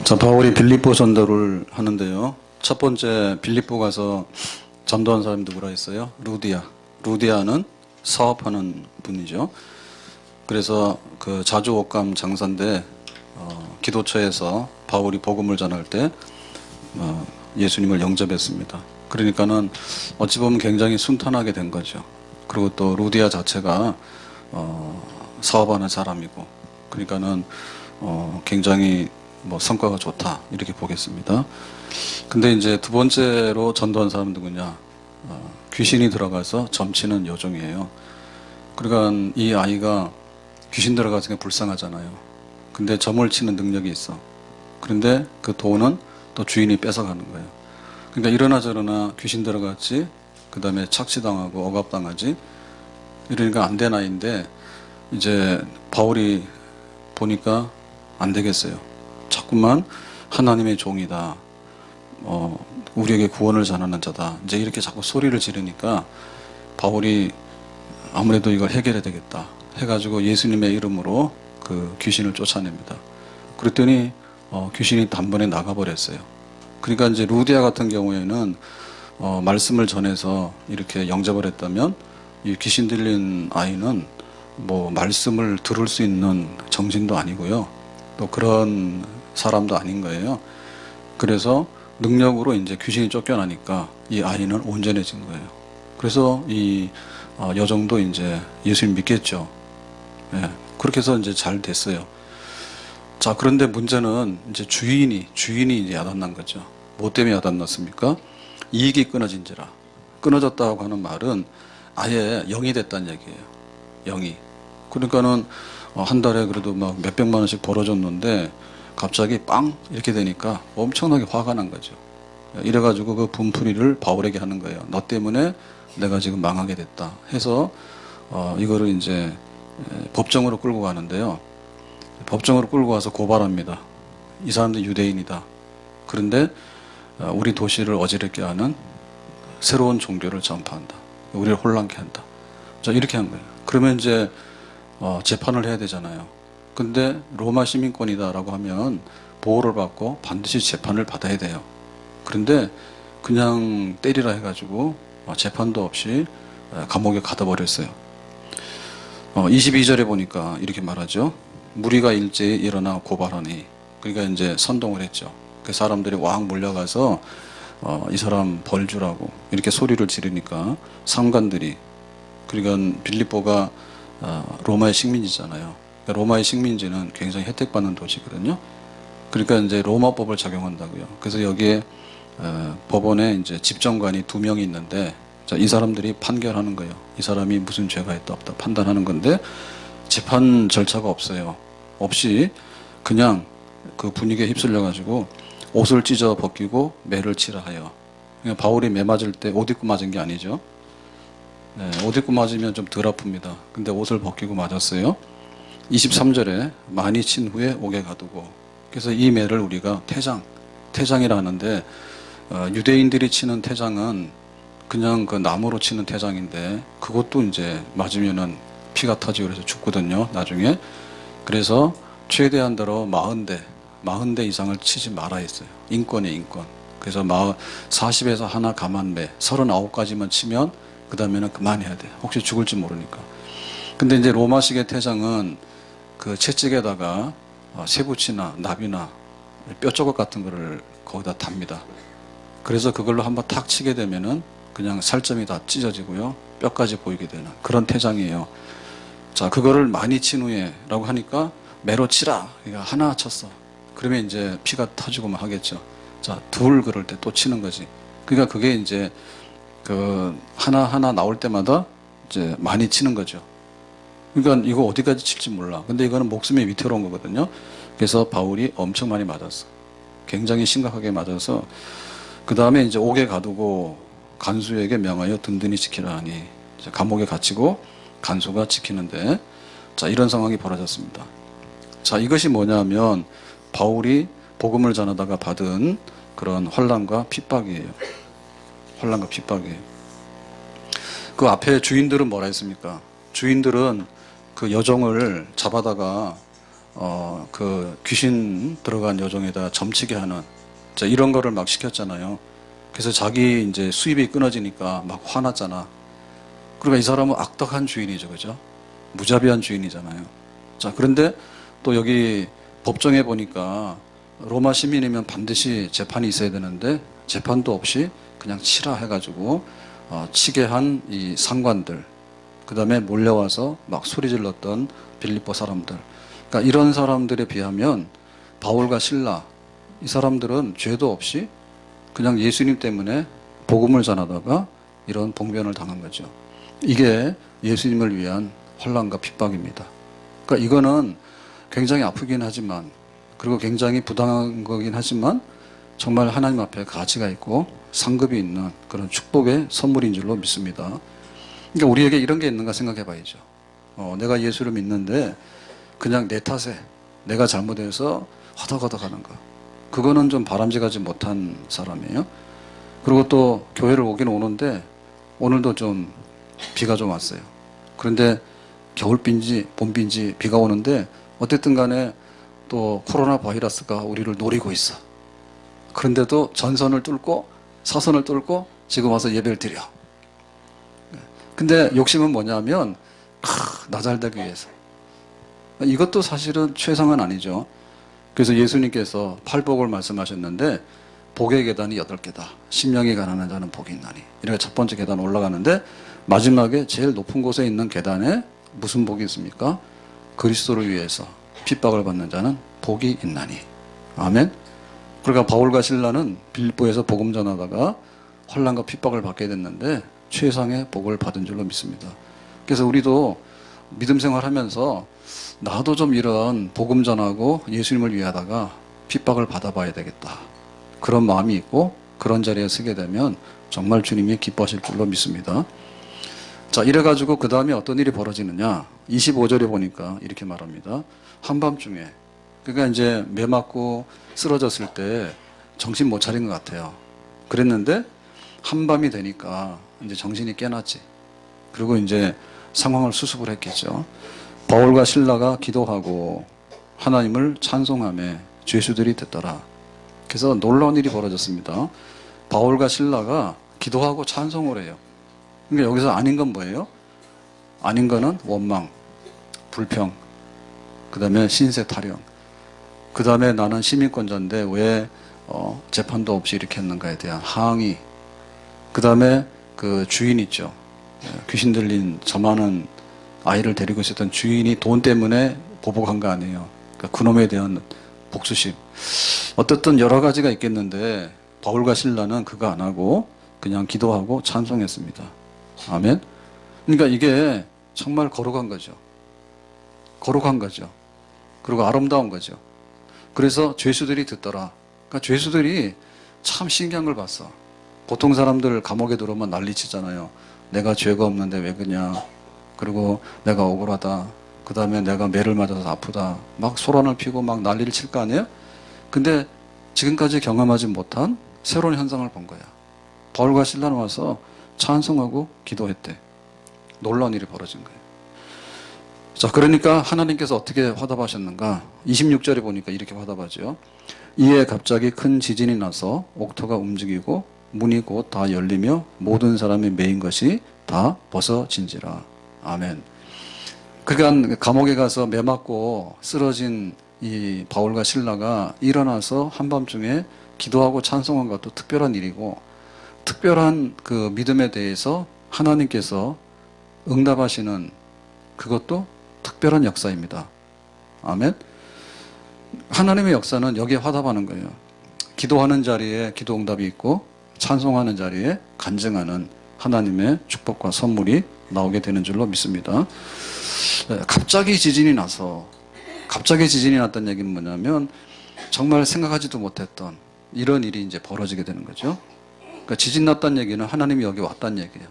자, 바울이 빌립보 전도를 하는데요. 첫 번째 빌립보 가서 전도한 사람이 누구라 했어요? 루디아. 루디아는 사업하는 분이죠. 그래서 그 자주 옷감 장사인데 기도처에서 바울이 복음을 전할 때 예수님을 영접했습니다. 그러니까는 어찌 보면 굉장히 순탄하게 된 거죠. 그리고 또 루디아 자체가 사업하는 사람이고, 그러니까는 굉장히 성과가 좋다 이렇게 보겠습니다. 근데 이제 두 번째로 전도한 사람은 누구냐? 귀신이 들어가서 점치는 여종이에요. 그러니까 이 아이가 귀신 들어가서 불쌍하잖아요. 근데 점을 치는 능력이 있어. 그런데 그 돈은 또 주인이 뺏어가는 거예요. 그러니까 이러나 저러나 귀신 들어갔지, 그 다음에 착취당하고 억압당하지, 이러니까 안 된 아이인데, 이제 바울이 보니까 안 되겠어요. 자꾸만 하나님의 종이다, 우리에게 구원을 전하는 자다, 이제 이렇게 자꾸 소리를 지르니까 바울이 아무래도 이걸 해결해야 되겠다 해가지고 예수님의 이름으로 그 귀신을 쫓아냅니다. 그랬더니 귀신이 단번에 나가버렸어요. 그러니까 이제 루디아 같은 경우에는 말씀을 전해서 이렇게 영접을 했다면, 이 귀신 들린 아이는 말씀을 들을 수 있는 정신도 아니고요, 또 그런 사람도 아닌 거예요. 그래서 능력으로 이제 귀신이 쫓겨나니까 이 아이는 온전해진 거예요. 그래서 이 여종도 이제 예수님 믿겠죠. 예, 그렇게 해서 이제 잘 됐어요. 자, 그런데 문제는 이제 주인이 이제 야단난 거죠. 뭐 때문에 야단났습니까? 이익이 끊어진지라. 끊어졌다고 하는 말은 아예 0이 됐다는 얘기예요. 0이. 그러니까는 한 달에 그래도 막 몇백만 원씩 벌어졌는데 갑자기 빵 이렇게 되니까 엄청나게 화가 난 거죠. 이래가지고 그 분풀이를 바울에게 하는 거예요. 너 때문에 내가 지금 망하게 됐다 해서 이거를 이제 법정으로 끌고 가는데요. 법정으로 끌고 가서 고발합니다. 이 사람들 유대인이다. 그런데 우리 도시를 어지럽게 하는 새로운 종교를 전파한다. 우리를 혼란케 한다. 자, 이렇게 한 거예요. 그러면 이제 재판을 해야 되잖아요. 근데 로마 시민권이다라고 하면 보호를 받고 반드시 재판을 받아야 돼요. 그런데 그냥 때리라 해가지고 재판도 없이 감옥에 가둬 버렸어요. 22절에 보니까 이렇게 말하죠. 무리가 일제히 일어나 고발하니. 그러니까 이제 선동을 했죠. 그 사람들이 왕 몰려가서 이 사람 벌 주라고 이렇게 소리를 지르니까 상관들이, 그러니까 빌립보가 로마의 식민지잖아요. 로마의 식민지는 굉장히 혜택받는 도시거든요. 그러니까 이제 로마법을 적용한다고요. 그래서 여기에 법원에 이제 집정관이 2명이 있는데, 자, 이 사람들이 판결하는 거예요. 이 사람이 무슨 죄가 있다 없다 판단하는 건데, 재판 절차가 없어요. 없이 그냥 그 분위기에 휩쓸려 가지고 옷을 찢어 벗기고 매를 치라 하여. 그러니까 바울이 매 맞을 때 옷 입고 맞은 게 아니죠. 네, 옷 입고 맞으면 좀 덜 아픕니다. 근데 옷을 벗기고 맞았어요. 23절에 많이 친 후에 옥에 가두고. 그래서 이 매를 우리가 태장이라 하는데, 유대인들이 치는 태장은 그냥 그 나무로 치는 태장인데, 그것도 이제 맞으면은 피가 터지고 그래서 죽거든요, 나중에. 그래서 최대한대로 40대 이상을 치지 말아 했어요. 인권이에요, 인권. 그래서 40에서 하나 감안매 39까지만 치면 그 다음에는 그만해야 돼. 혹시 죽을지 모르니까. 근데 이제 로마식의 태장은 그 채찍에다가 쇠붙이나 나비나 뼈조각 같은 거를 거기다 답니다. 그래서 그걸로 한번 탁 치게 되면은 그냥 살점이 다 찢어지고요, 뼈까지 보이게 되는 그런 태장이에요. 자, 그거를 많이 친 후에 라고 하니까 매로 치라. 그러니까 하나 쳤어. 그러면 이제 피가 터지고 막 하겠죠. 자, 둘 그럴 때 또 치는 거지. 그러니까 그게 이제 그 하나 나올 때마다 이제 많이 치는 거죠. 그러니까 이거 어디까지 칠지 몰라. 근데 이거는 목숨이 위태로운 거거든요. 그래서 바울이 엄청 많이 맞았어. 굉장히 심각하게 맞아서 그 다음에 이제 옥에 가두고 간수에게 명하여 든든히 지키라 하니, 이제 감옥에 갇히고 간수가 지키는데, 자, 이런 상황이 벌어졌습니다. 자, 이것이 뭐냐면 바울이 복음을 전하다가 받은 그런 환난과 핍박이에요. 환난과 핍박이에요. 그 앞에 주인들은 뭐라 했습니까? 주인들은 그 여종을 잡아다가 그 귀신 들어간 여종에다 점치게 하는 자, 이런 거를 막 시켰잖아요. 그래서 자기 이제 수입이 끊어지니까 막 화났잖아. 그러니까 이 사람은 악덕한 주인이죠, 그죠? 무자비한 주인이잖아요. 자, 그런데 또 여기 법정에 보니까 로마 시민이면 반드시 재판이 있어야 되는데 재판도 없이 그냥 치라 해가지고 치게 한 이 상관들, 그 다음에 몰려와서 막 소리 질렀던 빌립보 사람들. 그러니까 이런 사람들에 비하면 바울과 실라, 이 사람들은 죄도 없이 그냥 예수님 때문에 복음을 전하다가 이런 봉변을 당한 거죠. 이게 예수님을 위한 환난과 핍박입니다. 그러니까 이거는 굉장히 아프긴 하지만, 그리고 굉장히 부당한 거긴 하지만 정말 하나님 앞에 가치가 있고 상급이 있는 그런 축복의 선물인 줄로 믿습니다. 그러니까 우리에게 이런 게 있는가 생각해 봐야죠. 내가 예수를 믿는데 그냥 내 탓에 내가 잘못해서 허덕허덕 하는 거. 그거는 좀 바람직하지 못한 사람이에요. 그리고 또 교회를 오긴 오는데 오늘도 좀 비가 좀 왔어요. 그런데 겨울비인지 봄비인지 비가 오는데 어쨌든 간에 또 코로나 바이러스가 우리를 노리고 있어. 그런데도 전선을 뚫고 사선을 뚫고 지금 와서 예배를 드려. 근데 욕심은 뭐냐면 나 잘 되기 위해서. 이것도 사실은 최상은 아니죠. 그래서 예수님께서 팔복을 말씀하셨는데 복의 계단이 8개다. 심령이 가난한 자는 복이 있나니. 이렇게 첫 번째 계단 올라가는데 마지막에 제일 높은 곳에 있는 계단에 무슨 복이 있습니까? 그리스도를 위해서 핍박을 받는 자는 복이 있나니. 아멘. 그러니까 바울과 실라는 빌립보에서 복음 전하다가 환난과 핍박을 받게 됐는데 최상의 복을 받은 줄로 믿습니다. 그래서 우리도 믿음 생활하면서 나도 좀 이런 복음 전하고 예수님을 위하다가 핍박을 받아봐야 되겠다. 그런 마음이 있고 그런 자리에 서게 되면 정말 주님이 기뻐하실 줄로 믿습니다. 자, 이래가지고 그 다음에 어떤 일이 벌어지느냐. 25절에 보니까 이렇게 말합니다. 한밤중에. 그러니까 이제 매 맞고 쓰러졌을 때 정신 못 차린 것 같아요. 그랬는데 한밤이 되니까 이제 정신이 깨났지. 그리고 이제 상황을 수습을 했겠죠. 바울과 실라가 기도하고 하나님을 찬송하며 죄수들이 듣더라. 그래서 놀라운 일이 벌어졌습니다. 바울과 실라가 기도하고 찬송을 해요. 그러니까 여기서 아닌 건 뭐예요? 아닌 거는 원망, 불평, 그 다음에 신세 타령, 그 다음에 나는 시민권자인데 왜 재판도 없이 이렇게 했는가에 대한 항의, 그 다음에 그 주인 있죠. 귀신 들린 저 많은 아이를 데리고 있었던 주인이 돈 때문에 보복한 거 아니에요. 그러니까 그놈에 대한 복수심. 어떻든 여러 가지가 있겠는데 바울과 실라는 그거 안 하고 그냥 기도하고 찬송했습니다. 아멘. 그러니까 이게 정말 거룩한 거죠. 거룩한 거죠. 그리고 아름다운 거죠. 그래서 죄수들이 듣더라. 그러니까 죄수들이 참 신기한 걸 봤어. 보통 사람들 감옥에 들어오면 난리치잖아요. 내가 죄가 없는데 왜 그냐. 그리고 내가 억울하다. 그 다음에 내가 매를 맞아서 아프다. 막 소란을 피고 막 난리를 칠 거 아니에요? 근데 지금까지 경험하지 못한 새로운 현상을 본 거야. 바울과 실라는 와서 찬송하고 기도했대. 놀라운 일이 벌어진 거예요. 자, 그러니까 하나님께서 어떻게 화답하셨는가? 26절에 보니까 이렇게 화답하죠. 이에 갑자기 큰 지진이 나서 옥토가 움직이고 문이 곧 다 열리며 모든 사람이 매인 것이 다 벗어진지라. 아멘. 그러니까 감옥에 가서 매 맞고 쓰러진 이 바울과 실라가 일어나서 한밤중에 기도하고 찬송한 것도 특별한 일이고, 특별한 그 믿음에 대해서 하나님께서 응답하시는 그것도 특별한 역사입니다. 아멘. 하나님의 역사는 여기에 화답하는 거예요. 기도하는 자리에 기도 응답이 있고 찬송하는 자리에 간증하는 하나님의 축복과 선물이 나오게 되는 줄로 믿습니다. 갑자기 지진이 났다는 얘기는 뭐냐면 정말 생각하지도 못했던 이런 일이 이제 벌어지게 되는 거죠. 그러니까 지진 났다는 얘기는 하나님이 여기 왔다는 얘기예요.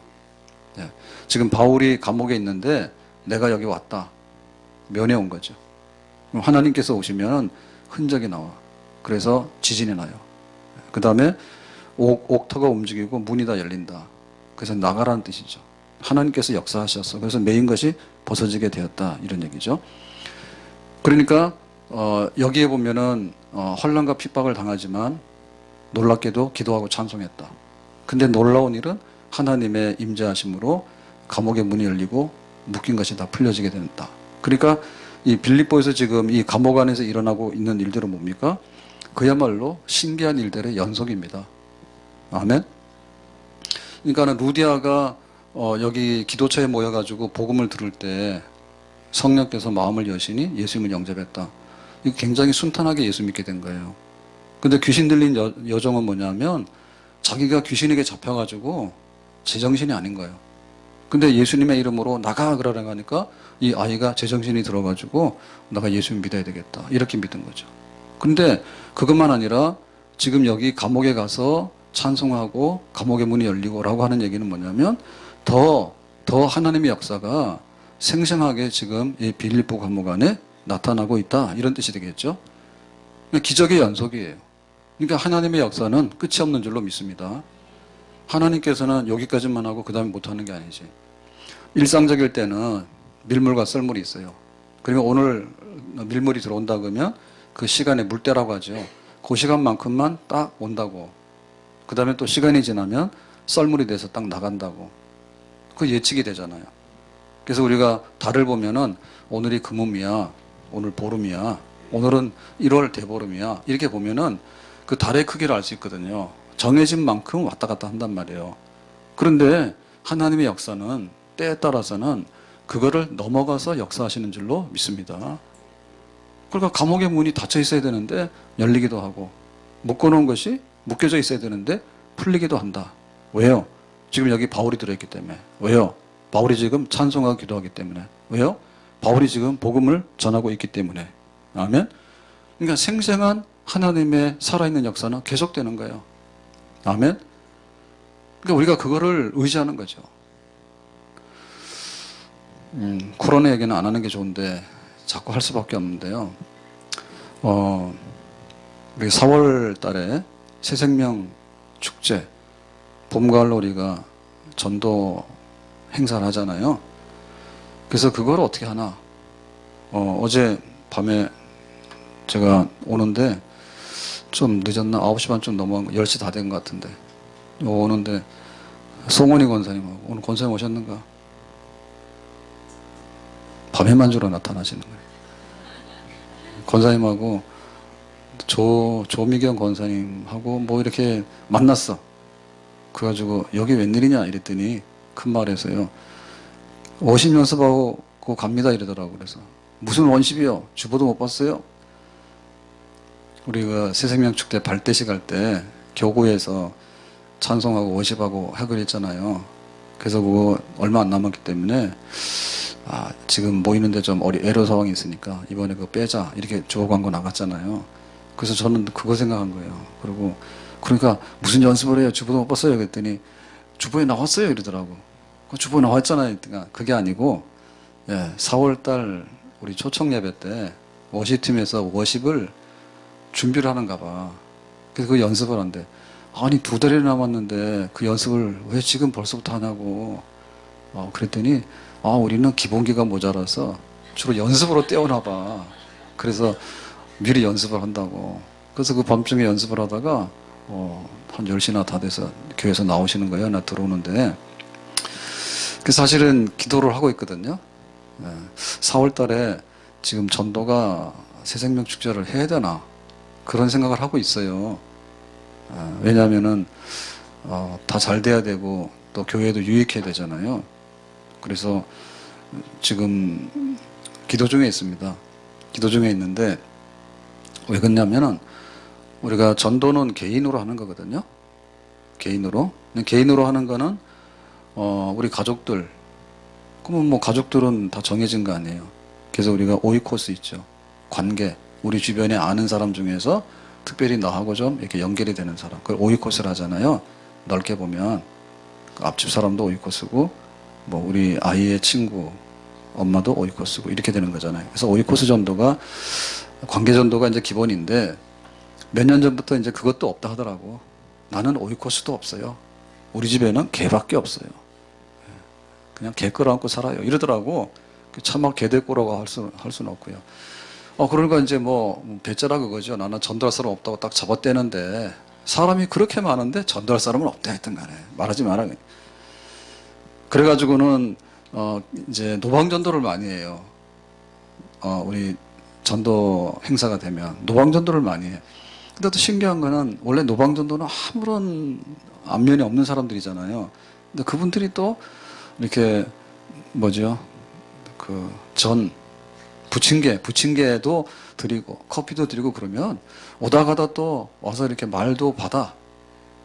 지금 바울이 감옥에 있는데 내가 여기 왔다. 면회 온 거죠. 하나님께서 오시면 흔적이 나와. 그래서 지진이 나요. 그 다음에 옥터가 움직이고 문이 다 열린다. 그래서 나가라는 뜻이죠. 하나님께서 역사하셔서 그래서 매인 것이 벗어지게 되었다. 이런 얘기죠. 그러니까 여기에 보면은 환난과 핍박을 당하지만 놀랍게도 기도하고 찬송했다. 근데 놀라운 일은 하나님의 임재하심으로 감옥의 문이 열리고 묶인 것이 다 풀려지게 된다. 그러니까 이 빌립보에서 지금 이 감옥 안에서 일어나고 있는 일들은 뭡니까? 그야말로 신기한 일들의 연속입니다. 아멘. 그러니까는 루디아가 여기 기도처에 모여가지고 복음을 들을 때 성령께서 마음을 여시니 예수님을 영접했다. 이거 굉장히 순탄하게 예수 믿게 된 거예요. 근데 귀신 들린 여정은 뭐냐면 자기가 귀신에게 잡혀가지고 제정신이 아닌 거예요. 근데 예수님의 이름으로 나가 그러라고 하니까 이 아이가 제정신이 들어가지고 내가 예수님 믿어야 되겠다. 이렇게 믿은 거죠. 근데 그것만 아니라 지금 여기 감옥에 가서 찬송하고 감옥의 문이 열리고 라고 하는 얘기는 뭐냐면 더 하나님의 역사가 생생하게 지금 이 빌립보 감옥 안에 나타나고 있다. 이런 뜻이 되겠죠. 기적의 연속이에요. 그러니까 하나님의 역사는 끝이 없는 줄로 믿습니다. 하나님께서는 여기까지만 하고 그 다음에 못하는 게 아니지. 일상적일 때는 밀물과 썰물이 있어요. 그러면 오늘 밀물이 들어온다 그러면 그 시간에 물때라고 하죠. 그 시간만큼만 딱 온다고. 그 다음에 또 시간이 지나면 썰물이 돼서 딱 나간다고. 그 예측이 되잖아요. 그래서 우리가 달을 보면은 오늘이 금음이야. 오늘 보름이야. 오늘은 1월 대보름이야. 이렇게 보면은 그 달의 크기를 알 수 있거든요. 정해진 만큼 왔다 갔다 한단 말이에요. 그런데 하나님의 역사는 때에 따라서는 그거를 넘어가서 역사하시는 줄로 믿습니다. 그러니까 감옥의 문이 닫혀 있어야 되는데 열리기도 하고 묶어놓은 것이 묶여져 있어야 되는데 풀리기도 한다. 왜요? 지금 여기 바울이 들어있기 때문에. 왜요? 바울이 지금 찬송하고 기도하기 때문에. 왜요? 바울이 지금 복음을 전하고 있기 때문에. 아멘? 그러니까 생생한 하나님의 살아있는 역사는 계속되는 거예요. 아멘? 그러니까 우리가 그거를 의지하는 거죠. 코로나 얘기는 안 하는 게 좋은데 자꾸 할 수밖에 없는데요. 우리 4월 달에 새생명 축제, 봄가을로 우리가 전도 행사를 하잖아요. 그래서 그걸 어떻게 하나. 어제 밤에 제가 오는데 좀 늦었나? 9시 반쯤 넘어간 거, 10시 다 된 것 같은데. 오는데 송원희 권사님하고, 오늘 권사님 오셨는가? 밤에만 주로 나타나시는 거예요. 권사님하고 조미경 권사님하고 뭐 이렇게 만났어. 그래가지고 여기 웬일이냐 이랬더니 큰 말에서요. 워십 연습하고 갑니다 이러더라고. 그래서 무슨 원십이요? 주보도 못 봤어요? 우리가 새생명 축제 발대식 할 때 교구에서 찬송하고 워십하고 하기로 했잖아요. 그래서 그거 얼마 안 남았기 때문에 지금 모이는데 좀 애로 상황이 있으니까 이번에 그거 빼자 이렇게 주보 광고 나갔잖아요. 그래서 저는 그거 생각한 거예요. 그러니까 무슨 연습을 해요? 주보도 못 봤어요. 그랬더니 주보에 나왔어요 이러더라고. 주보에 나왔잖아요. 그러니까 그게 아니고 4월달 우리 초청 예배 때 워십팀에서 워십을 준비를 하는가 봐. 그래서 그 연습을 한대. 아니 2달이 남았는데 그 연습을 왜 지금 벌써부터 하냐고. 그랬더니 우리는 기본기가 모자라서 주로 연습으로 때우나 봐. 그래서 미리 연습을 한다고. 그래서 그 밤중에 연습을 하다가 한 10시나 다 돼서 교회에서 나오시는 거예요. 나 들어오는데. 사실은 기도를 하고 있거든요. 4월 달에 지금 전도가 새생명 축제를 해야 되나 그런 생각을 하고 있어요. 왜냐하면은 다 잘 돼야 되고 또 교회도 유익해야 되잖아요. 그래서 지금 기도 중에 있습니다. 기도 중에 있는데 왜 그러냐면은 우리가 전도는 개인으로 하는 거거든요. 개인으로 하는 거는 우리 가족들, 그러면 뭐 가족들은 다 정해진 거 아니에요. 그래서 우리가 오이코스 있죠. 관계, 우리 주변에 아는 사람 중에서 특별히 너하고 좀 이렇게 연결이 되는 사람, 그걸 오이코스를 하잖아요. 넓게 보면 그 앞집 사람도 오이코스고, 뭐 우리 아이의 친구, 엄마도 오이코스고 이렇게 되는 거잖아요. 그래서 오이코스 전도가 관계 전도가 이제 기본인데 몇 년 전부터 이제 그것도 없다 하더라고. 나는 오이코스도 없어요. 우리 집에는 개밖에 없어요. 그냥 개 끌어안고 살아요. 이러더라고. 차마 개 데리고 오라고 할 수는 없고요. 그러니까 이제 뭐 배째라 그거죠. 나는 전도할 사람 없다고 딱 잡아떼는데 사람이 그렇게 많은데 전도할 사람은 없다 했던 간에 말하지 마라. 그래가지고는 이제 노방전도를 많이 해요. 우리 전도 행사가 되면 노방전도를 많이 해. 근데 또 신기한 거는 원래 노방전도는 아무런 안면이 없는 사람들이잖아요. 근데 그분들이 또 이렇게 뭐죠? 부침개도 드리고 커피도 드리고 그러면 오다 가다 또 와서 이렇게 말도 받아.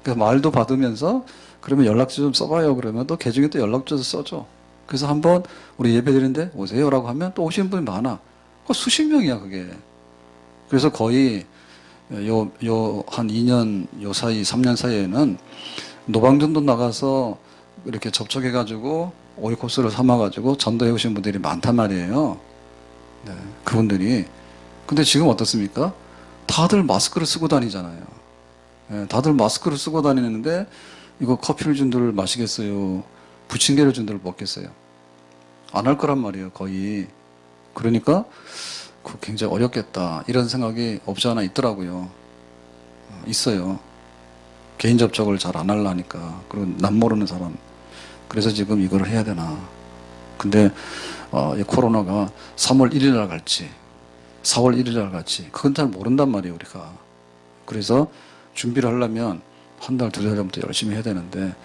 그래서 말도 받으면서 그러면 연락처 좀 써봐요. 그러면 또 개중에 또 연락처 써줘. 그래서 한번 우리 예배 드리는데 오세요라고 하면 또 오시는 분이 많아. 수십 명이야 그게. 그래서 거의 한 2년 요 사이 3년 사이에는 노방전도 나가서 이렇게 접촉해가지고 오이코스를 삼아가지고 전도해 오신 분들이 많단 말이에요. 네, 그분들이. 근데 지금 어떻습니까? 다들 마스크를 쓰고 다니잖아요. 네, 다들 마스크를 쓰고 다니는데 이거 커피를 준들 마시겠어요? 부침개를 준들 먹겠어요? 안 할 거란 말이에요, 거의. 그러니까 굉장히 어렵겠다 이런 생각이 없지 않아 있더라고요. 있어요. 개인 접촉을 잘 안 하려니까. 그리고 남 모르는 사람. 그래서 지금 이걸 해야 되나. 근데 이 코로나가 3월 1일 날 갈지 4월 1일 날 갈지 그건 잘 모른단 말이에요 우리가. 그래서 준비를 하려면 한 달, 2달 전부터 열심히 해야 되는데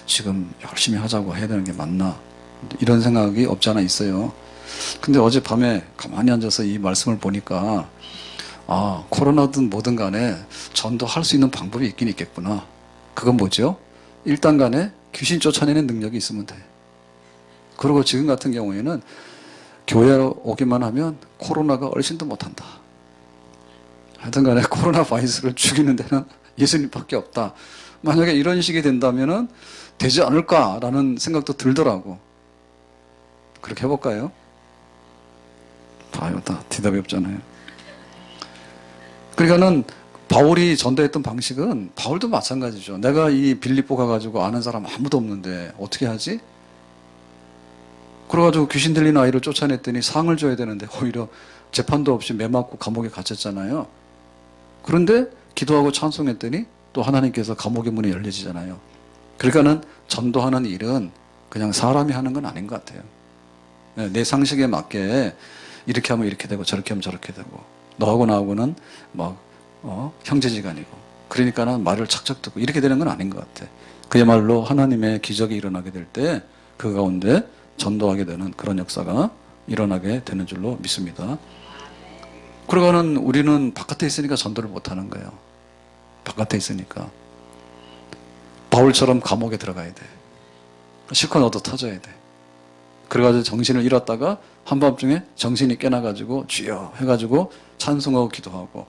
지금 열심히 하자고 해야 되는 게 맞나 이런 생각이 없지 않아 있어요. 근데 어젯밤에 가만히 앉아서 이 말씀을 보니까 코로나든 뭐든 간에 전도할 수 있는 방법이 있긴 있겠구나. 그건 뭐죠? 일단 간에 귀신 쫓아내는 능력이 있으면 돼. 그리고 지금 같은 경우에는 교회 오기만 하면 코로나가 얼씬도 못한다. 하여튼 간에 코로나 바이러스를 죽이는 데는 예수님밖에 없다. 만약에 이런 식이 된다면은 되지 않을까라는 생각도 들더라고. 그렇게 해볼까요? 봐요. 다 대답이 없잖아요. 그러니까는 바울이 전도했던 방식은 바울도 마찬가지죠. 내가 이 빌립보 가가지고 아는 사람 아무도 없는데 어떻게 하지? 그래가지고 귀신 들린 아이를 쫓아냈더니 상을 줘야 되는데 오히려 재판도 없이 매 맞고 감옥에 갇혔잖아요. 그런데 기도하고 찬송했더니 또 하나님께서 감옥의 문이 열려지잖아요. 그러니까는 전도하는 일은 그냥 사람이 하는 건 아닌 것 같아요. 내 상식에 맞게 이렇게 하면 이렇게 되고 저렇게 하면 저렇게 되고 너하고 나하고는 막 형제지간이고 그러니까는 말을 착착 듣고 이렇게 되는 건 아닌 것 같아. 그야말로 하나님의 기적이 일어나게 될 때 그 가운데 전도하게 되는 그런 역사가 일어나게 되는 줄로 믿습니다. 그러고는 우리는 바깥에 있으니까 전도를 못하는 거예요. 바깥에 있으니까. 바울처럼 감옥에 들어가야 돼. 실컷 얻어 터져야 돼. 그래가지고 정신을 잃었다가 한밤중에 정신이 깨나가지고 주여 해가지고 찬송하고 기도하고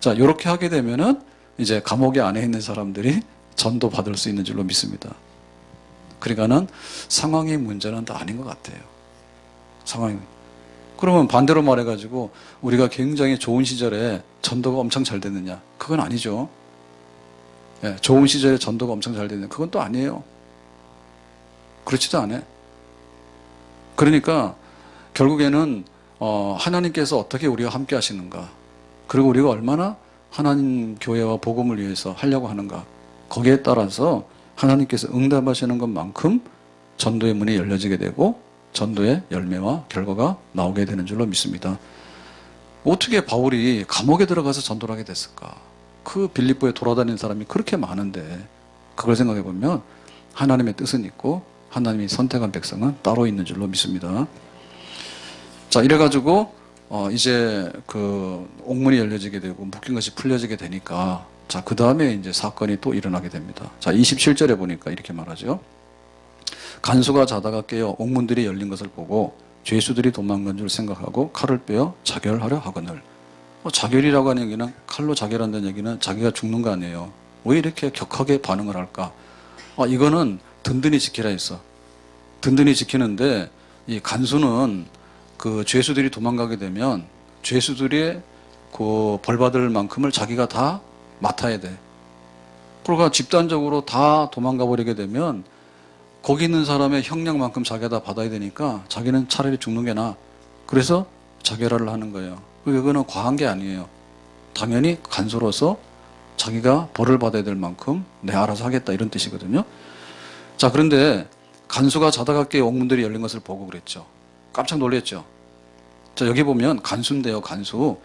자 요렇게 하게 되면은 이제 감옥에 안에 있는 사람들이 전도 받을 수 있는 줄로 믿습니다. 그러니까는 상황의 문제는 다 아닌 것 같아요. 상황이. 그러면 반대로 말해가지고 우리가 굉장히 좋은 시절에 전도가 엄청 잘 됐느냐? 그건 아니죠. 예, 좋은 시절에 전도가 엄청 잘 됐느냐? 그건 또 아니에요. 그렇지도 않아요. 그러니까 결국에는 하나님께서 어떻게 우리와 함께 하시는가 그리고 우리가 얼마나 하나님 교회와 복음을 위해서 하려고 하는가 거기에 따라서 하나님께서 응답하시는 것만큼 전도의 문이 열려지게 되고 전도의 열매와 결과가 나오게 되는 줄로 믿습니다. 어떻게 바울이 감옥에 들어가서 전도를 하게 됐을까? 그 빌립보에 돌아다니는 사람이 그렇게 많은데 그걸 생각해 보면 하나님의 뜻은 있고 하나님이 선택한 백성은 따로 있는 줄로 믿습니다. 자, 이래가지고 이제 그 옥문이 열려지게 되고 묶인 것이 풀려지게 되니까 자, 그 다음에 이제 사건이 또 일어나게 됩니다. 자, 27절에 보니까 이렇게 말하죠. 간수가 자다가 깨어 옥문들이 열린 것을 보고 죄수들이 도망간 줄 생각하고 칼을 빼어 자결하려 하거늘. 자결이라고 하는 얘기는 칼로 자결한다는 얘기는 자기가 죽는 거 아니에요. 왜 이렇게 격하게 반응을 할까? 이거는 든든히 지키라 했어. 든든히 지키는데 이 간수는 그 죄수들이 도망가게 되면 죄수들이 그 벌받을 만큼을 자기가 다 맡아야 돼. 그러니까 집단적으로 다 도망가 버리게 되면 거기 있는 사람의 형량만큼 자기가 다 받아야 되니까 자기는 차라리 죽는 게 나아. 그래서 자결을 하는 거예요. 그거는 과한 게 아니에요. 당연히 간수로서 자기가 벌을 받아야 될 만큼 내 알아서 하겠다 이런 뜻이거든요. 자, 그런데 간수가 자다가 깨 옥문들이 열린 것을 보고 그랬죠. 깜짝 놀랐죠. 자, 여기 보면 간수인데요, 간수.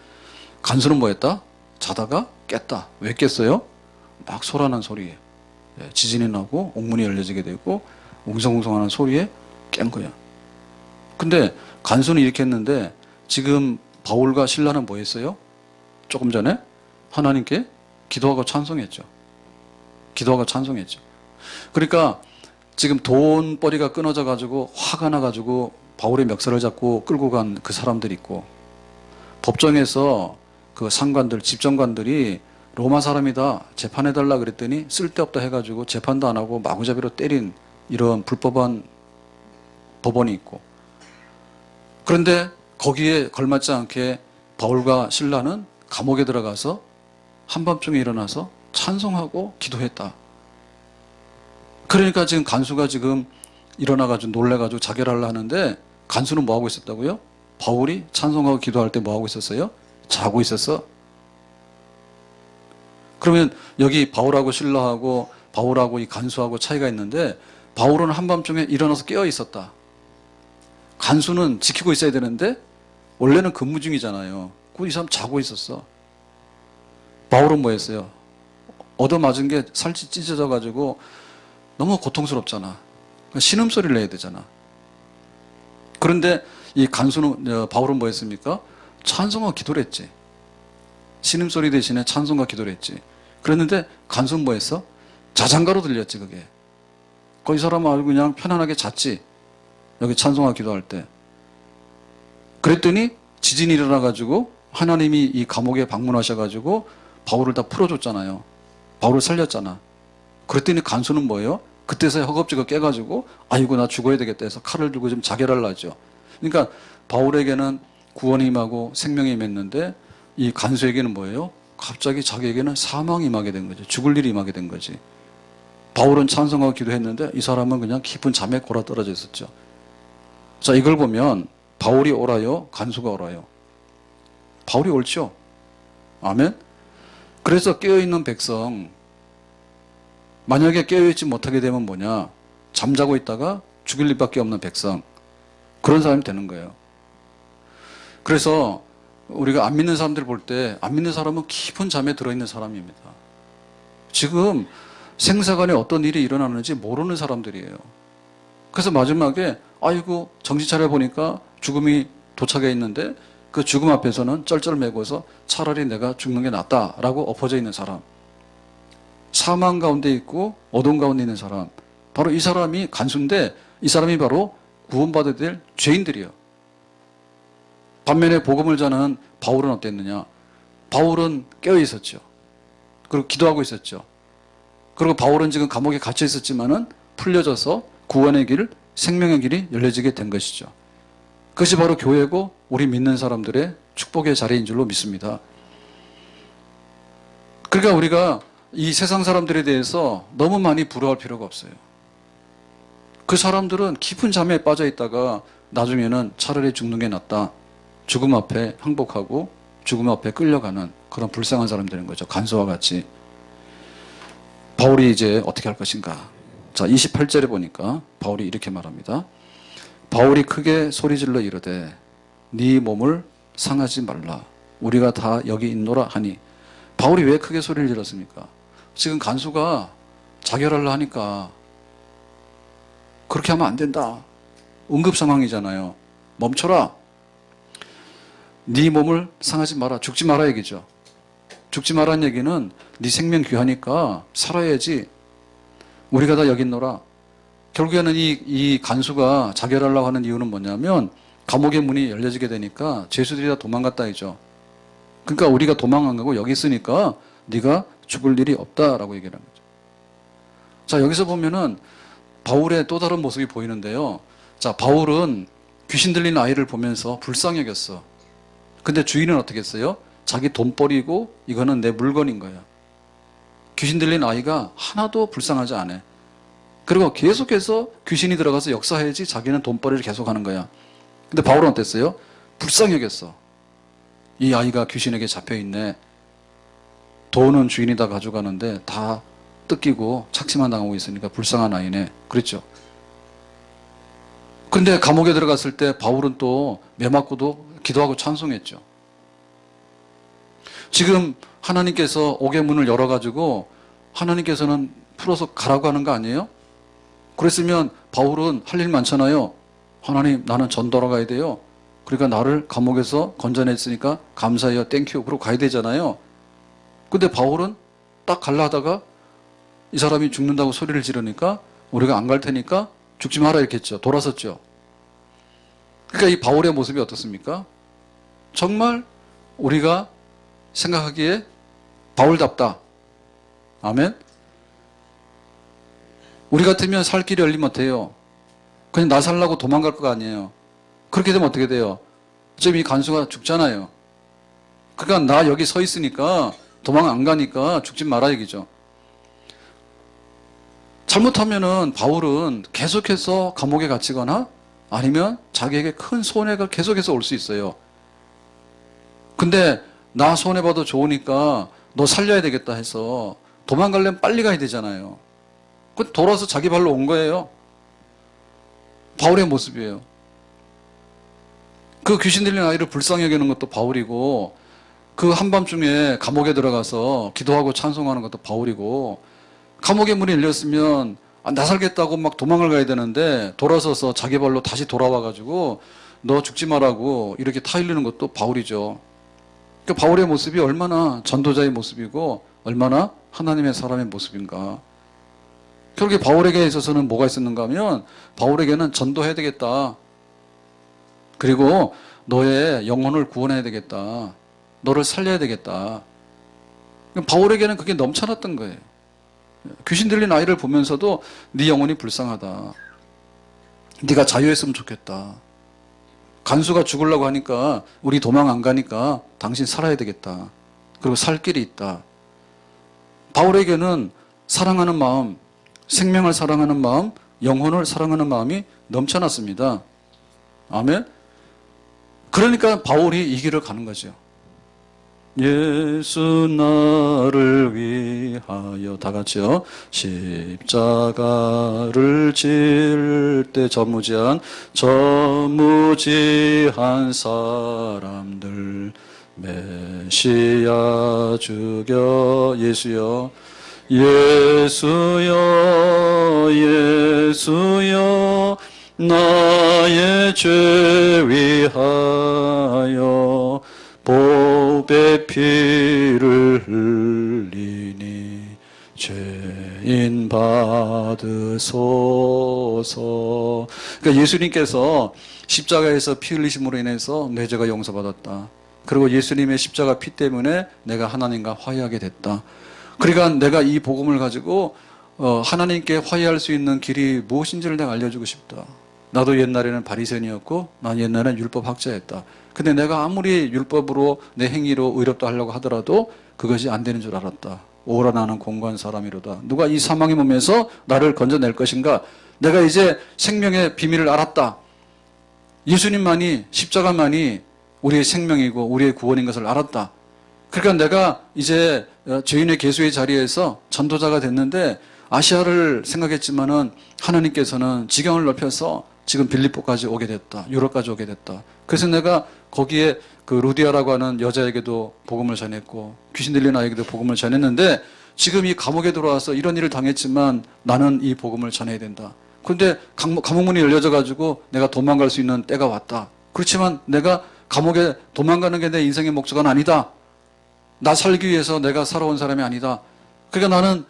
간수는 뭐 했다? 자다가 깼다. 왜 깼어요? 막 소란한 소리에. 지진이 나고 옥문이 열려지게 되고 웅성웅성하는 소리에 깬 거야. 근데 간수는 이렇게 했는데 지금 바울과 신라는 뭐 했어요? 조금 전에 하나님께 기도하고 찬송했죠. 기도하고 찬송했죠. 그러니까 지금 돈벌이가 끊어져 가지고 화가 나 가지고 바울의 멱살을 잡고 끌고 간 그 사람들이 있고, 법정에서 그 상관들, 집정관들이 로마 사람이다 재판해달라 그랬더니 쓸데없다 해가지고 재판도 안 하고 마구잡이로 때린 이런 불법한 법원이 있고, 그런데 거기에 걸맞지 않게 바울과 신라는 감옥에 들어가서 한밤중에 일어나서 찬송하고 기도했다. 그러니까 지금 간수가 지금 일어나가지고 놀래가지고 자결하려 하는데, 간수는 뭐하고 있었다고요? 바울이 찬송하고 기도할 때 뭐하고 있었어요? 자고 있었어. 그러면 여기 바울하고 신라하고 바울하고 이 간수하고 차이가 있는데, 바울은 한밤중에 일어나서 깨어 있었다. 간수는 지키고 있어야 되는데 원래는 근무 중이잖아요. 이 사람 자고 있었어. 바울은 뭐 했어요? 얻어맞은 게 살찌 찢어져 가지고 너무 고통스럽잖아. 신음소리를 내야 되잖아. 그런데 이 간수는, 바울은 뭐 했습니까? 찬송과 기도를 했지. 신음소리 대신에 찬송과 기도를 했지. 그랬는데 간수는 뭐 했어? 자장가로 들렸지, 그게. 거기 사람은 알고 그냥 편안하게 잤지. 여기 찬송과 기도할 때. 그랬더니 지진이 일어나가지고 하나님이 이 감옥에 방문하셔가지고 바울을 다 풀어줬잖아요. 바울을 살렸잖아. 그랬더니 간수는 뭐예요? 그때서야 허겁지겁 깨가지고 아이고 나 죽어야 되겠다 해서 칼을 들고 좀 자결하려 하죠. 그러니까 바울에게는 구원이 임하고 생명이 임했는데 이 간수에게는 뭐예요? 갑자기 자기에게는 사망이 임하게 된 거죠. 죽을 일이 임하게 된 거지. 바울은 찬송하고 기도했는데 이 사람은 그냥 깊은 잠에 골아떨어져 있었죠. 자, 이걸 보면 바울이 옳아요? 간수가 옳아요? 바울이 옳죠. 아멘. 그래서 깨어있는 백성, 만약에 깨어있지 못하게 되면 뭐냐? 잠자고 있다가 죽일 일밖에 없는 백성, 그런 사람이 되는 거예요. 그래서 우리가 안 믿는 사람들 볼 때 안 믿는 사람은 깊은 잠에 들어있는 사람입니다. 지금 생사간에 어떤 일이 일어나는지 모르는 사람들이에요. 그래서 마지막에 아이고 정신 차려보니까 죽음이 도착해 있는데 그 죽음 앞에서는 쩔쩔매고서 차라리 내가 죽는 게 낫다라고 엎어져 있는 사람, 사망 가운데 있고 어둠 가운데 있는 사람, 바로 이 사람이 간수인데 이 사람이 바로 구원받아야 될 죄인들이에요. 반면에 복음을 전하는 바울은 어땠느냐? 바울은 깨어 있었죠. 그리고 기도하고 있었죠. 그리고 바울은 지금 감옥에 갇혀 있었지만은 풀려져서 구원의 길, 생명의 길이 열려지게 된 것이죠. 그것이 바로 교회고 우리 믿는 사람들의 축복의 자리인 줄로 믿습니다. 그러니까 우리가 이 세상 사람들에 대해서 너무 많이 부러워할 필요가 없어요. 그 사람들은 깊은 잠에 빠져 있다가 나중에는 차라리 죽는 게 낫다. 죽음 앞에 항복하고 죽음 앞에 끌려가는 그런 불쌍한 사람이 되는 거죠. 간수와 같이. 바울이 이제 어떻게 할 것인가? 자, 28절에 보니까 바울이 이렇게 말합니다. 바울이 크게 소리질러 이르되 네 몸을 상하지 말라. 우리가 다 여기 있노라 하니. 바울이 왜 크게 소리를 질렀습니까? 지금 간수가 자결하려 하니까 그렇게 하면 안 된다. 응급 상황이잖아요. 멈춰라. 네 몸을 상하지 마라. 죽지 마라 얘기죠. 죽지 마라는 얘기는 네 생명 귀하니까 살아야지. 우리가 다 여기 있노라. 결국에는 이 간수가 자결하려고 하는 이유는 뭐냐면 감옥의 문이 열려지게 되니까 죄수들이 다 도망갔다 이죠. 그러니까 우리가 도망간 거고 여기 있으니까 네가 죽을 일이 없다라고 얘기를 한 거죠. 자, 여기서 보면은 바울의 또 다른 모습이 보이는데요. 자, 바울은 귀신 들린 아이를 보면서 불쌍히 여겼어. 근데 주인은 어떻게 했어요? 자기 돈벌이고 이거는 내 물건인 거야. 귀신 들린 아이가 하나도 불쌍하지 않아. 그리고 계속해서 귀신이 들어가서 역사해야지 자기는 돈벌이를 계속하는 거야. 근데 바울은 어땠어요? 불쌍히 여겼어. 이 아이가 귀신에게 잡혀있네. 돈은 주인이 다 가져가는데 다 뜯기고 착취만 당하고 있으니까 불쌍한 아이네. 그랬죠. 근데 감옥에 들어갔을 때 바울은 또 매 맞고도 기도하고 찬송했죠. 지금 하나님께서 옥의 문을 열어가지고 하나님께서는 풀어서 가라고 하는 거 아니에요? 그랬으면 바울은 할 일 많잖아요. 하나님, 나는 전도하러 가야 돼요. 그러니까 나를 감옥에서 건져냈으니까 감사해요. 땡큐. 그러고 가야 되잖아요. 근데 바울은 딱 갈라 하다가 이 사람이 죽는다고 소리를 지르니까 우리가 안 갈 테니까 죽지 마라 이렇게 했죠. 돌아섰죠. 그러니까 이 바울의 모습이 어떻습니까? 정말 우리가 생각하기에 바울답다. 아멘. 우리 같으면 살 길이 열리면 어때요? 그냥 나 살라고 도망갈 거 아니에요. 그렇게 되면 어떻게 돼요? 지금 이 간수가 죽잖아요. 그러니까 나 여기 서 있으니까 도망 안 가니까 죽지 마라 얘기죠. 잘못하면은 바울은 계속해서 감옥에 갇히거나 아니면 자기에게 큰 손해가 계속해서 올 수 있어요. 근데 나 손해봐도 좋으니까 너 살려야 되겠다 해서 도망가려면 빨리 가야 되잖아요. 그 돌아서 자기 발로 온 거예요. 바울의 모습이에요. 그 귀신 들린 아이를 불쌍히 여기는 것도 바울이고 그 한밤중에 감옥에 들어가서 기도하고 찬송하는 것도 바울이고 감옥의 문이 열렸으면 나 살겠다고 막 도망을 가야 되는데 돌아서서 자기 발로 다시 돌아와가지고 너 죽지 말라고 이렇게 타일리는 것도 바울이죠. 그러니까 바울의 모습이 얼마나 전도자의 모습이고 얼마나 하나님의 사람의 모습인가. 결국에 바울에게 있어서는 뭐가 있었는가 하면 바울에게는 전도해야 되겠다. 그리고 너의 영혼을 구원해야 되겠다. 너를 살려야 되겠다. 바울에게는 그게 넘쳐났던 거예요. 귀신 들린 아이를 보면서도 네 영혼이 불쌍하다. 네가 자유했으면 좋겠다. 간수가 죽으려고 하니까 우리 도망 안 가니까 당신 살아야 되겠다. 그리고 살 길이 있다. 바울에게는 사랑하는 마음, 생명을 사랑하는 마음, 영혼을 사랑하는 마음이 넘쳐났습니다. 아멘. 그러니까 바울이 이 길을 가는 거죠. 예수 나를 위하여 다 같이요. 십자가를 질 때 저무지한 사람들 메시아 죽여 예수여 예수여 예수여 나의 죄 위하여 보배 피를 흘리니 죄인 받으소서. 그러니까 예수님께서 십자가에서 피 흘리심으로 인해서 내 죄가 용서받았다. 그리고 예수님의 십자가 피 때문에 내가 하나님과 화해하게 됐다. 그러니까 내가 이 복음을 가지고 하나님께 화해할 수 있는 길이 무엇인지를 내가 알려주고 싶다. 나도 옛날에는 바리새인이었고 난 옛날에는 율법 학자였다. 근데 내가 아무리 율법으로 내 행위로 의롭다 하려고 하더라도 그것이 안 되는 줄 알았다. 오라 나는 공고한 사람이로다. 누가 이 사망의 몸에서 나를 건져낼 것인가? 내가 이제 생명의 비밀을 알았다. 예수님만이 십자가만이 우리의 생명이고 우리의 구원인 것을 알았다. 그러니까 내가 이제 죄인의 계수의 자리에서 전도자가 됐는데 아시아를 생각했지만은 하나님께서는 지경을 넓혀서 지금 빌립보까지 오게 됐다. 유럽까지 오게 됐다. 그래서 내가 거기에 그 루디아라고 하는 여자에게도 복음을 전했고 귀신 들린 아이에게도 복음을 전했는데 지금 이 감옥에 들어와서 이런 일을 당했지만 나는 이 복음을 전해야 된다. 그런데 감옥문이 열려져 가지고 내가 도망갈 수 있는 때가 왔다. 그렇지만 내가 감옥에 도망가는 게 내 인생의 목적은 아니다. 나 살기 위해서 내가 살아온 사람이 아니다. 그러니까 나는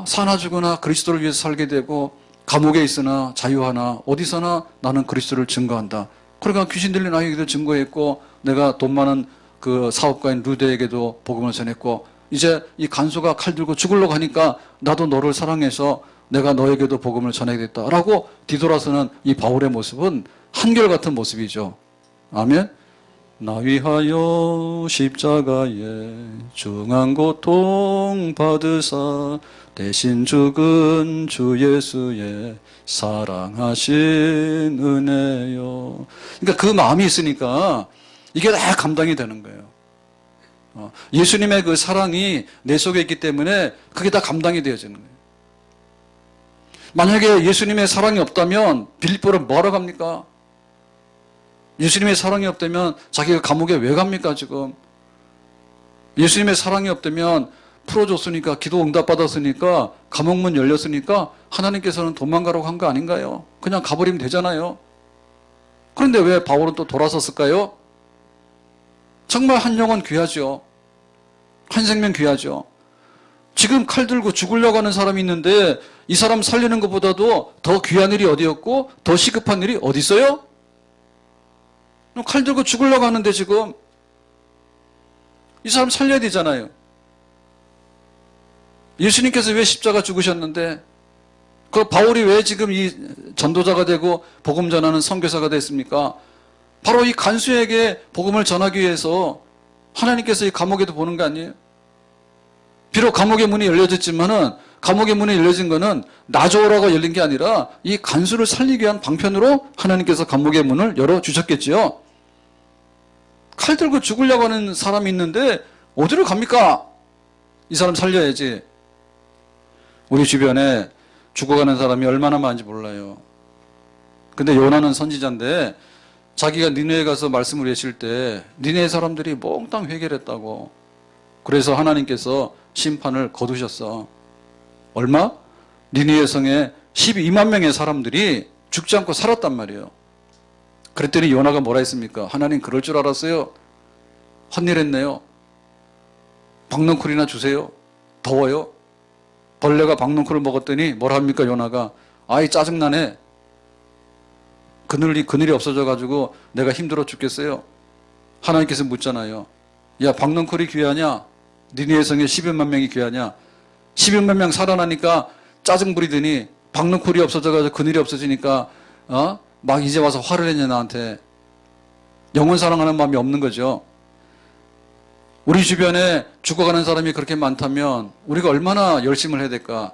사나 죽으나 그리스도를 위해서 살게 되고 감옥에 있으나 자유하나 어디서나 나는 그리스도를 증거한다. 그러니까 귀신 들린 아이에게도 증거했고 내가 돈 많은 그 사업가인 루데에게도 복음을 전했고 이제 이 간수가 칼 들고 죽으려고 하니까 나도 너를 사랑해서 내가 너에게도 복음을 전해야겠다라고 뒤돌아서는 이 바울의 모습은 한결같은 모습이죠. 아멘. 나 위하여 십자가에 중한 고통 받으사 대신 죽은 주 예수의 사랑하신 은혜요. 그러니까 그 마음이 있으니까 이게 다 감당이 되는 거예요. 예수님의 그 사랑이 내 속에 있기 때문에 그게 다 감당이 되어지는 거예요. 만약에 예수님의 사랑이 없다면 빌립보를 뭐하러 갑니까? 예수님의 사랑이 없다면 자기가 감옥에 왜 갑니까 지금? 예수님의 사랑이 없다면 풀어줬으니까, 기도 응답받았으니까, 감옥문 열렸으니까 하나님께서는 도망가라고 한 거 아닌가요? 그냥 가버리면 되잖아요. 그런데 왜 바울은 또 돌아섰을까요? 정말 한 영혼 귀하죠. 한 생명 귀하죠. 지금 칼 들고 죽으려고 하는 사람이 있는데 이 사람 살리는 것보다도 더 귀한 일이 어디였고 더 시급한 일이 어디 있어요? 칼 들고 죽으려고 하는데 지금 이 사람 살려야 되잖아요. 예수님께서 왜 십자가 죽으셨는데, 그 바울이 왜 지금 이 전도자가 되고 복음 전하는 선교사가 됐습니까? 바로 이 간수에게 복음을 전하기 위해서 하나님께서 이 감옥에도 보는 거 아니에요? 비록 감옥의 문이 열려졌지만은, 감옥의 문이 열려진 거는 나 좋으라고 열린 게 아니라 이 간수를 살리기 위한 방편으로 하나님께서 감옥의 문을 열어주셨겠지요. 칼 들고 죽으려고 하는 사람이 있는데 어디로 갑니까? 이 사람 살려야지. 우리 주변에 죽어가는 사람이 얼마나 많은지 몰라요. 근데 요나는 선지자인데 자기가 니느웨에 가서 말씀을 외칠 때 니느웨 사람들이 몽땅 회개를 했다고. 그래서 하나님께서 심판을 거두셨어. 얼마? 니느웨 성에 12만 명의 사람들이 죽지 않고 살았단 말이에요. 그랬더니 요나가 뭐라 했습니까? 하나님 그럴 줄 알았어요. 헛일 했네요. 박넝쿨이나 주세요. 더워요. 벌레가 박넝쿨을 먹었더니 뭐라 합니까 요나가? 아이 짜증나네. 그늘이 없어져가지고 내가 힘들어 죽겠어요. 하나님께서 묻잖아요. 야 박넝쿨이 귀하냐? 니느웨 성에 12만 명이 귀하냐? 12만 명 살아나니까 짜증 부리더니 박넝쿨이 없어져가지고 그늘이 없어지니까 막 이제 와서 화를 했냐 나한테. 영혼 사랑하는 마음이 없는 거죠. 우리 주변에 죽어가는 사람이 그렇게 많다면 우리가 얼마나 열심을 해야 될까?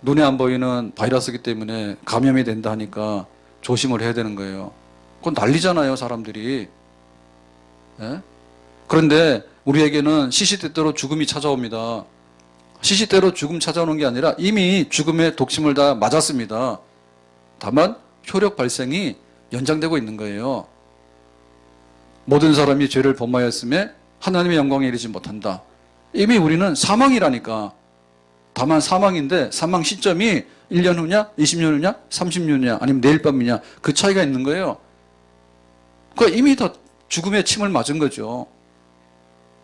눈에 안 보이는 바이러스이기 때문에 감염이 된다 하니까 조심을 해야 되는 거예요. 그건 난리잖아요 사람들이. 예? 그런데 우리에게는 시시때때로 죽음이 찾아옵니다. 시시때로 죽음 찾아오는 게 아니라 이미 죽음의 독침을 다 맞았습니다. 다만 효력 발생이 연장되고 있는 거예요. 모든 사람이 죄를 범하였음에 하나님의 영광에 이르지 못한다. 이미 우리는 사망이라니까. 다만 사망인데 사망 시점이 1년 후냐, 20년 후냐, 30년 후냐, 아니면 내일 밤이냐, 그 차이가 있는 거예요. 그러니까 이미 다 죽음의 침을 맞은 거죠.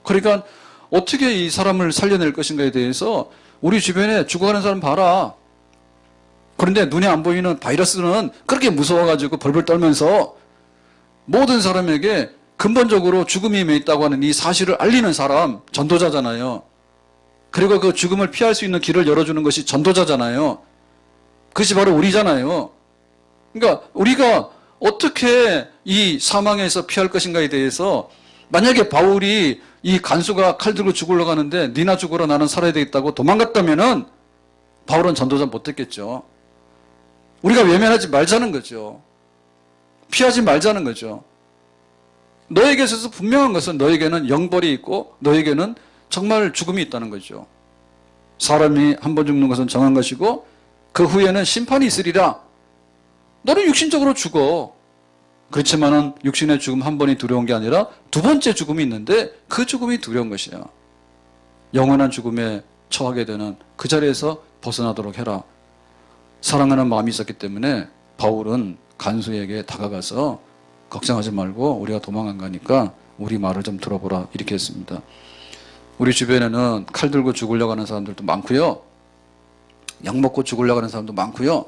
그러니까 어떻게 이 사람을 살려낼 것인가에 대해서 우리 주변에 죽어가는 사람 봐라. 그런데 눈에 안 보이는 바이러스는 그렇게 무서워가지고 벌벌 떨면서 모든 사람에게 근본적으로 죽음이 임해 있다고 하는 이 사실을 알리는 사람, 전도자잖아요. 그리고 그 죽음을 피할 수 있는 길을 열어주는 것이 전도자잖아요. 그것이 바로 우리잖아요. 그러니까 우리가 어떻게 이 사망에서 피할 것인가에 대해서, 만약에 바울이 이 간수가 칼 들고 죽으려고 하는데 니나 죽으라 나는 살아야 되겠다고 도망갔다면은 바울은 전도자 못했겠죠. 우리가 외면하지 말자는 거죠. 피하지 말자는 거죠. 너에게 있어서 분명한 것은 너에게는 영벌이 있고 너에게는 정말 죽음이 있다는 거죠. 사람이 한 번 죽는 것은 정한 것이고 그 후에는 심판이 있으리라. 너는 육신적으로 죽어. 그렇지만은 육신의 죽음 한 번이 두려운 게 아니라 두 번째 죽음이 있는데 그 죽음이 두려운 것이야. 영원한 죽음에 처하게 되는 그 자리에서 벗어나도록 해라. 사랑하는 마음이 있었기 때문에 바울은 간수에게 다가가서 걱정하지 말고 우리가 도망 안 가니까 우리 말을 좀 들어보라 이렇게 했습니다. 우리 주변에는 칼 들고 죽으려고 하는 사람들도 많고요. 약 먹고 죽으려고 하는 사람도 많고요.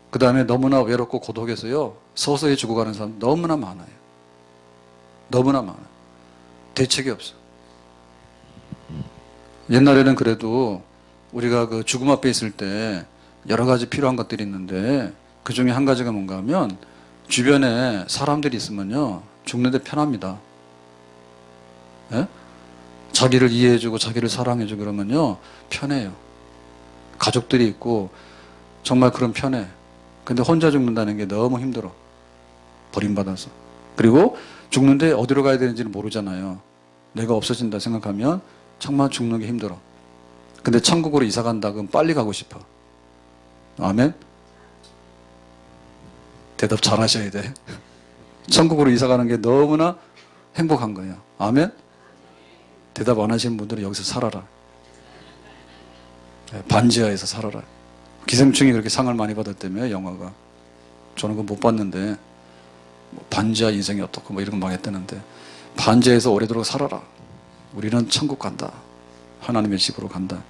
그 다음에 너무나 외롭고 고독해서요. 서서히 죽어가는 사람 너무나 많아요. 너무나 많아요. 대책이 없어. 옛날에는 그래도 우리가 그 죽음 앞에 있을 때 여러 가지 필요한 것들이 있는데 그 중에 한 가지가 뭔가 하면 주변에 사람들이 있으면요. 죽는데 편합니다. 예? 자기를 이해해주고 자기를 사랑해주고 그러면요. 편해요. 가족들이 있고 정말 그런 편해. 근데 혼자 죽는다는 게 너무 힘들어. 버림받아서. 그리고 죽는데 어디로 가야 되는지는 모르잖아요. 내가 없어진다 생각하면 정말 죽는 게 힘들어. 근데 천국으로 이사 간다 그럼 빨리 가고 싶어. 아멘? 대답 잘 하셔야 돼. 천국으로 이사 가는 게 너무나 행복한 거예요. 아멘? 대답 안 하시는 분들은 여기서 살아라. 반지하에서 살아라. 기생충이 그렇게 상을 많이 받았다며, 영화가. 저는 그거 못 봤는데, 뭐 반지하 인생이 어떻고 뭐 이런 거 망했다는데, 반지하에서 오래도록 살아라. 우리는 천국 간다. 하나님의 집으로 간다.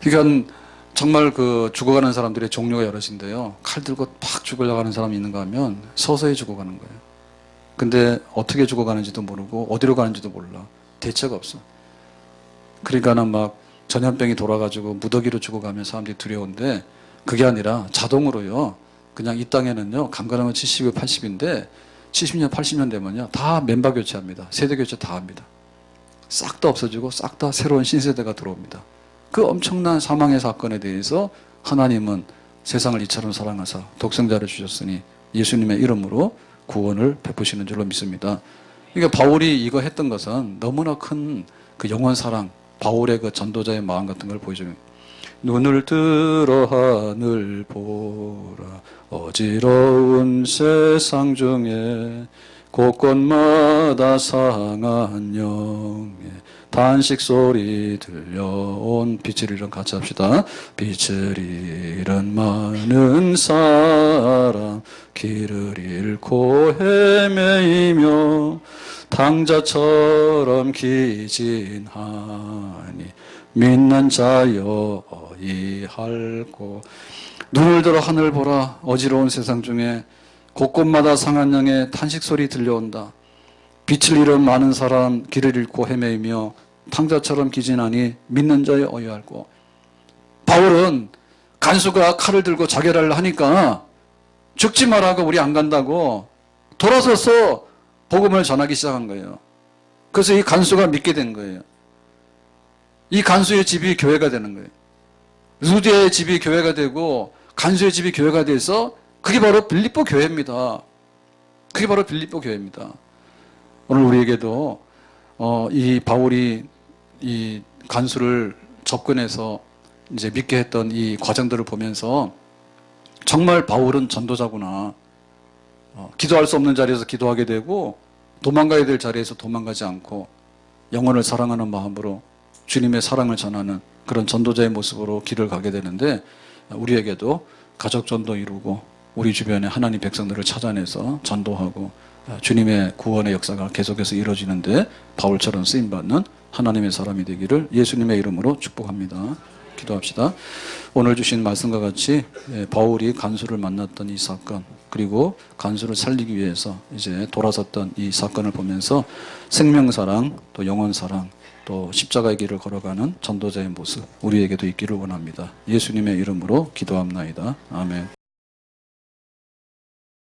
그러니까 정말 그 죽어가는 사람들의 종류가 여럿인데요. 칼 들고 팍 죽으려고 하는 사람이 있는가 하면 서서히 죽어가는 거예요. 근데 어떻게 죽어가는지도 모르고 어디로 가는지도 몰라. 대체가 없어. 그러니까는 막 전염병이 돌아가지고 무더기로 죽어가면 사람들이 두려운데 그게 아니라 자동으로요. 그냥 이 땅에는요. 강건하면 70, 80인데 70년, 80년 되면요. 다 멤버 교체합니다. 세대 교체 다 합니다. 싹 다 없어지고 싹 다 새로운 신세대가 들어옵니다. 그 엄청난 사망의 사건에 대해서 하나님은 세상을 이처럼 사랑하사 독생자를 주셨으니 예수님의 이름으로 구원을 베푸시는 줄로 믿습니다. 그러니까 바울이 이거 했던 것은 너무나 큰 그 영원 사랑, 바울의 그 전도자의 마음 같은 걸 보여줘요. 눈을 들어 하늘 보라 어지러운 세상 중에 곳곳마다 상한 영의 단식 소리 들려온 빛을 잃은 같이 합시다. 빛을 잃은 많은 사람 길을 잃고 헤매이며 탕자처럼 기진하니 믿는 자여 어이할꼬. 눈을 들어 하늘 보라 어지러운 세상 중에 곳곳마다 상한 영의 탄식 소리 들려온다. 빛을 잃은 많은 사람 길을 잃고 헤매이며 탕자처럼 기진하니 믿는 자여 어이할꼬. 바울은 간수가 칼을 들고 자결을 하니까 죽지 말라고 우리 안 간다고 돌아서서 복음을 전하기 시작한 거예요. 그래서 이 간수가 믿게 된 거예요. 이 간수의 집이 교회가 되는 거예요. 루디아의 집이 교회가 되고 간수의 집이 교회가 돼서 그게 바로 빌립보 교회입니다. 그게 바로 빌립보 교회입니다. 오늘 우리에게도 이 바울이 이 간수를 접근해서 이제 믿게 했던 이 과정들을 보면서 정말 바울은 전도자구나. 기도할 수 없는 자리에서 기도하게 되고 도망가야 될 자리에서 도망가지 않고 영혼을 사랑하는 마음으로 주님의 사랑을 전하는 그런 전도자의 모습으로 길을 가게 되는데 우리에게도 가족 전도 이루고 우리 주변에 하나님 백성들을 찾아내서 전도하고 주님의 구원의 역사가 계속해서 이루어지는데 바울처럼 쓰임받는 하나님의 사람이 되기를 예수님의 이름으로 축복합니다. 기도합시다. 오늘 주신 말씀과 같이 바울이 간수를 만났던 이 사건 그리고 간수를 살리기 위해서 이제 돌아섰던 이 사건을 보면서 생명사랑 또 영혼사랑 또 십자가의 길을 걸어가는 전도자의 모습 우리에게도 있기를 원합니다. 예수님의 이름으로 기도합나이다. 아멘.